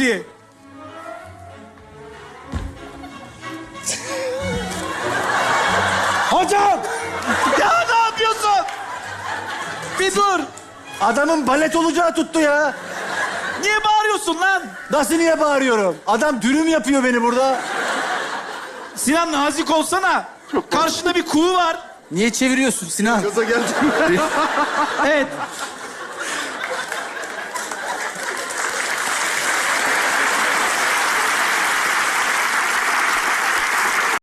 müziği. Hocam! Ya ne yapıyorsun? Bir dur. Adamın balet olacağı tuttu ya. Niye bağırıyorsun lan? Nasıl niye bağırıyorum? Adam dürüm yapıyor beni burada. Sinan nazik olsana. Karşında bir kuğu var. Niye çeviriyorsun Sinan? Gaza geldim. Evet.